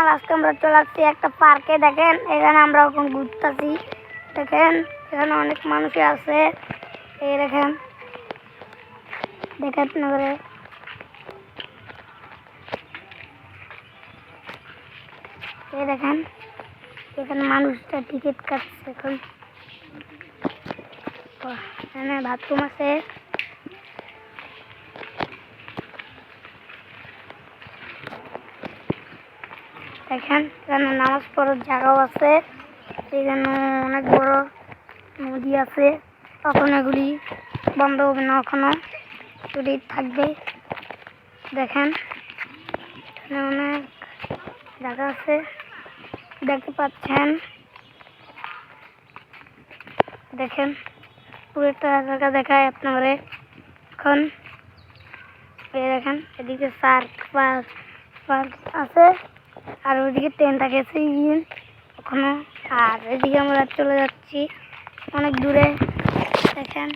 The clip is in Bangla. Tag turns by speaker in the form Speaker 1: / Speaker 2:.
Speaker 1: চ্যানেল। আজকে আমরা চলে আসছি একটা পার্কে। দেখেন এখানে আমরা এখন ঘুরতেছি। দেখেন এখানে অনেক মানুষই আছে। এই দেখেন দেখেন নগরে এই দেখেন এখানে মানুষটা টিকিট কাটছে। এখন এখানে বাথরুম আছে। দেখেন এখানে নামাজ পড়ার জায়গাও আছে। এখানে অনেক বড় নদী আছে। কখন এগুলি বন্ধ হবে না, এখনো যদি থাকবে। দেখেন এখানে অনেক জায়গা আছে, দেখতে পাচ্ছেন। দেখেন পুরোটা জায়গা দেখায় আপনারে। এখন এই দেখেন এদিকে পার্ক আছে, আর ওইদিকে ট্রেনটা গেছে ওখানে। আর এদিকে আমরা চলে যাচ্ছি অনেক দূরে। দেখেন